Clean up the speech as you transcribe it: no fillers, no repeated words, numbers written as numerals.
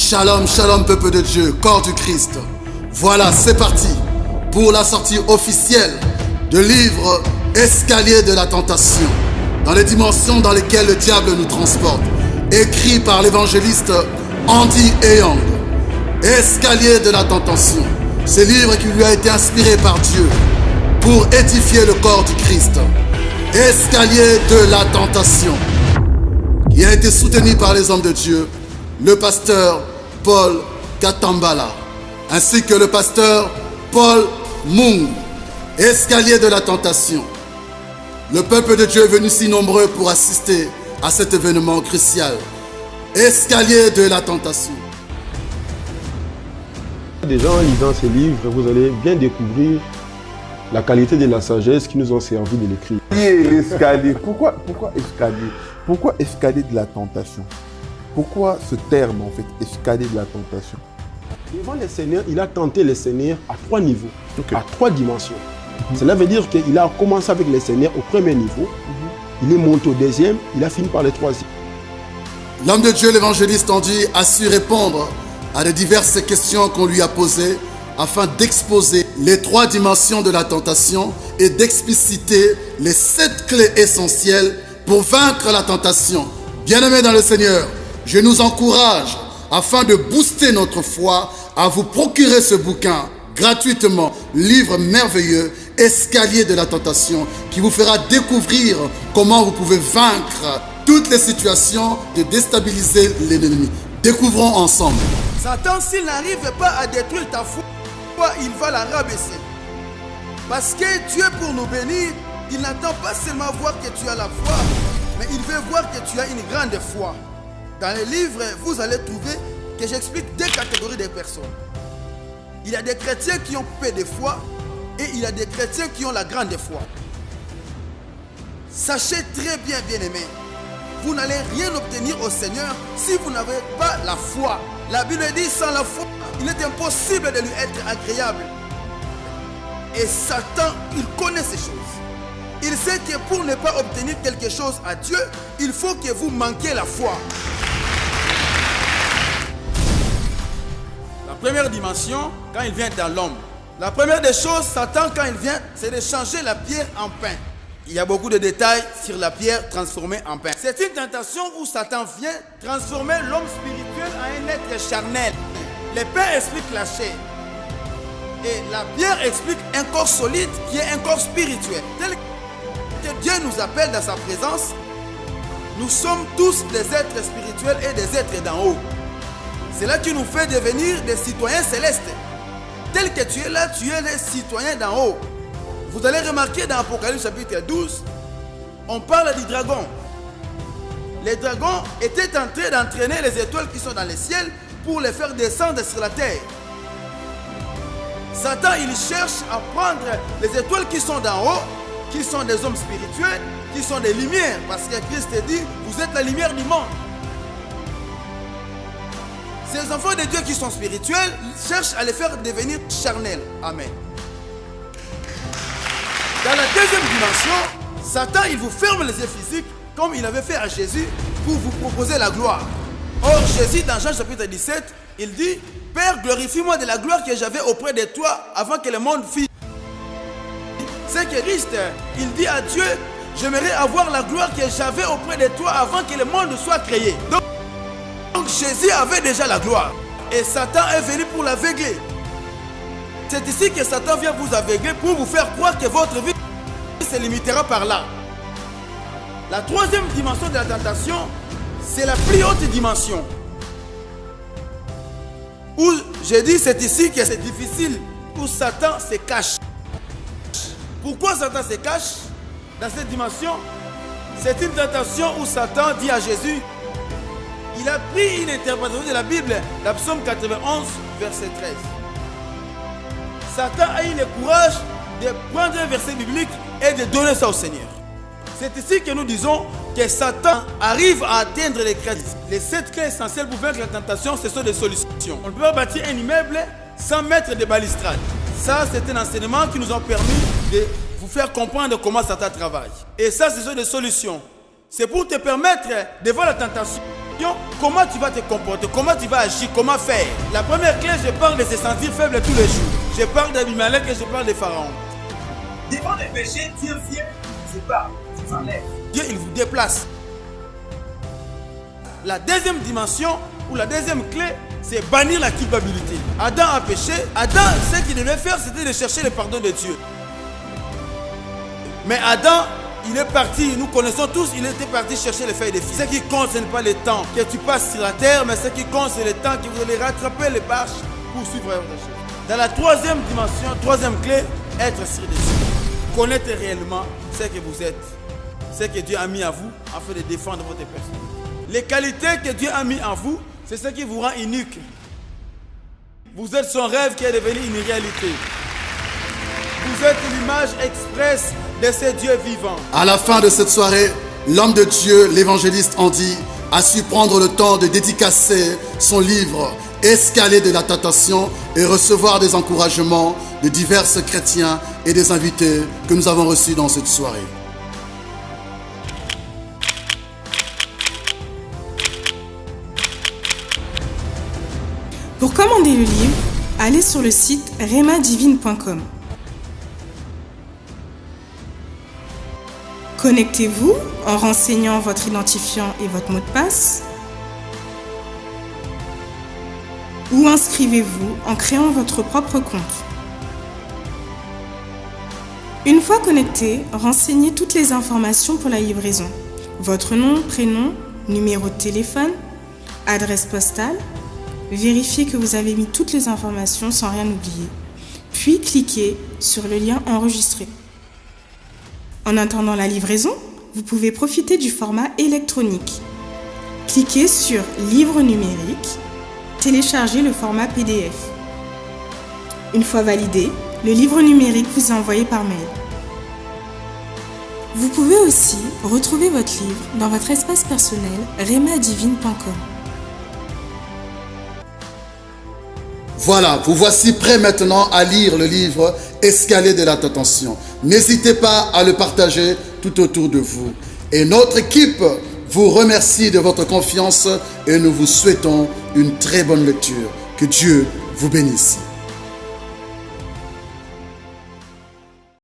Shalom, shalom peuple de Dieu, corps du Christ. Voilà, c'est parti pour la sortie officielle du livre Escalier de la tentation, dans les dimensions dans lesquelles le diable nous transporte, écrit par l'évangéliste Andy Young. Escalier de la tentation, ce livre qui lui a été inspiré par Dieu pour édifier le corps du Christ. Escalier de la tentation, qui a été soutenu par les hommes de Dieu, le pasteur Paul Katambala, ainsi que le pasteur Paul Mung. Escalier de la tentation. Le peuple de Dieu est venu si nombreux pour assister à cet événement crucial. Escalier de la tentation. Déjà en lisant ces livres, vous allez bien découvrir la qualité de la sagesse qui nous ont servi de l'écrire. L'escalier. Pourquoi escalier? Pourquoi escalier de la tentation? Pourquoi ce terme en fait, escalier de la tentation? Devant le Seigneur, il a tenté le Seigneur à 3 niveaux, à 3 dimensions. Cela veut dire qu'il a commencé avec le Seigneur au premier niveau, il est monté au deuxième, il a fini par le troisième. L'homme de Dieu, l'évangéliste Andy, a su répondre à de diverses questions qu'on lui a posées afin d'exposer les 3 dimensions de la tentation et d'expliciter les 7 clés essentielles pour vaincre la tentation. Bien-aimés dans le Seigneur, je nous encourage, afin de booster notre foi, à vous procurer ce bouquin gratuitement, livre merveilleux, Escalier de la tentation, qui vous fera découvrir comment vous pouvez vaincre toutes les situations de déstabiliser l'ennemi. Découvrons ensemble. Satan, s'il n'arrive pas à détruire ta foi, il va la rabaisser. Parce que Dieu, pour nous bénir, il n'attend pas seulement voir que tu as la foi, mais il veut voir que tu as une grande foi. Dans les livres, vous allez trouver que j'explique 2 catégories de personnes. Il y a des chrétiens qui ont peu de foi et il y a des chrétiens qui ont la grande foi. Sachez très bien, bien-aimés, vous n'allez rien obtenir au Seigneur si vous n'avez pas la foi. La Bible dit, sans la foi, il est impossible de lui être agréable. Et Satan, il connaît ces choses. Il sait que pour ne pas obtenir quelque chose à Dieu, il faut que vous manquiez la foi. La première dimension, quand il vient dans l'homme. La première des choses, Satan, quand il vient, c'est de changer la pierre en pain. Il y a beaucoup de détails sur la pierre transformée en pain. C'est une tentation où Satan vient transformer l'homme spirituel en un être charnel. Le pain explique la chair. Et la pierre explique un corps solide qui est un corps spirituel. Tel que Dieu nous appelle dans sa présence, nous sommes tous des êtres spirituels et des êtres d'en haut. C'est là qui nous fait devenir des citoyens célestes. Tel que tu es là, tu es les citoyens d'en haut. Vous allez remarquer dans Apocalypse chapitre 12, on parle du dragon. Les dragons étaient en train d'entraîner les étoiles qui sont dans le ciel pour les faire descendre sur la terre. Satan, il cherche à prendre les étoiles qui sont d'en haut, qui sont des hommes spirituels, qui sont des lumières, parce que Christ dit, vous êtes la lumière du monde. Ces enfants de Dieu qui sont spirituels cherchent à les faire devenir charnels. Amen. Dans la deuxième dimension, Satan, il vous ferme les yeux physiques, comme il avait fait à Jésus, pour vous proposer la gloire. Or, Jésus, dans Jean chapitre 17, il dit, Père, glorifie-moi de la gloire que j'avais auprès de toi avant que le monde fît. C'est que Christ, il dit à Dieu, j'aimerais avoir la gloire que j'avais auprès de toi avant que le monde soit créé. Donc Jésus avait déjà la gloire. Et Satan est venu pour l'aveugler. C'est ici que Satan vient vous aveugler pour vous faire croire que votre vie se limitera par là. La troisième dimension de la tentation, c'est la plus haute dimension. Où j'ai dit, c'est ici que c'est difficile, où Satan se cache. Pourquoi Satan se cache dans cette dimension? C'est une tentation où Satan dit à Jésus, il a pris une interprétation de la Bible, la Psaume 91, verset 13. Satan a eu le courage de prendre un verset biblique et de donner ça au Seigneur. C'est ici que nous disons que Satan arrive à atteindre les crédits. Les 7 clés essentielles pour vaincre la tentation, ce sont des solutions. On ne peut pas bâtir un immeuble sans mettre des balustrades. Ça, c'est un enseignement qui nous a permis de vous faire comprendre comment Satan travaille. Et ça, ce sont des solutions. C'est pour te permettre, devant la tentation, Comment tu vas te comporter, comment tu vas agir, comment faire. La première clé, je parle de se sentir faible tous les jours. Je parle d'Abimelech et je parle de Pharaon. Devant les péchés, Dieu vient, il se bat, il s'enlève. Dieu, il vous déplace. La deuxième dimension, ou la deuxième clé, c'est bannir la culpabilité. Adam a péché. Adam, ce qu'il devait faire, c'était de chercher le pardon de Dieu. Mais Adam, il est parti, nous connaissons tous, il était parti chercher les feuilles de figues. Ce qui compte, ce n'est pas le temps que tu passes sur la terre, mais ce qui compte, c'est le temps que vous allez rattraper les bâches pour suivre votre chose. Dans la troisième dimension, troisième clé, être sûr de Dieu. Connaître réellement ce que vous êtes, ce que Dieu a mis à vous afin de défendre votre personne. Les qualités que Dieu a mis en vous, c'est ce qui vous rend unique. Vous êtes son rêve qui est devenu une réalité. Vous êtes l'image expresse de ce Dieu vivant. À la fin de cette soirée, l'homme de Dieu, l'évangéliste Andy, a su prendre le temps de dédicacer son livre Escalier de la tentation et recevoir des encouragements de divers chrétiens et des invités que nous avons reçus dans cette soirée. Pour commander le livre, allez sur le site remadivine.com. Connectez-vous en renseignant votre identifiant et votre mot de passe. Ou inscrivez-vous en créant votre propre compte. Une fois connecté, renseignez toutes les informations pour la livraison. Votre nom, prénom, numéro de téléphone, adresse postale. Vérifiez que vous avez mis toutes les informations sans rien oublier. Puis cliquez sur le lien enregistré. En attendant la livraison, vous pouvez profiter du format électronique. Cliquez sur Livre numérique, téléchargez le format PDF. Une fois validé, le livre numérique vous est envoyé par mail. Vous pouvez aussi retrouver votre livre dans votre espace personnel remadivine.com. Voilà, vous voici prêts maintenant à lire le livre Escalier de la tentation. N'hésitez pas à le partager tout autour de vous. Et notre équipe vous remercie de votre confiance et nous vous souhaitons une très bonne lecture. Que Dieu vous bénisse.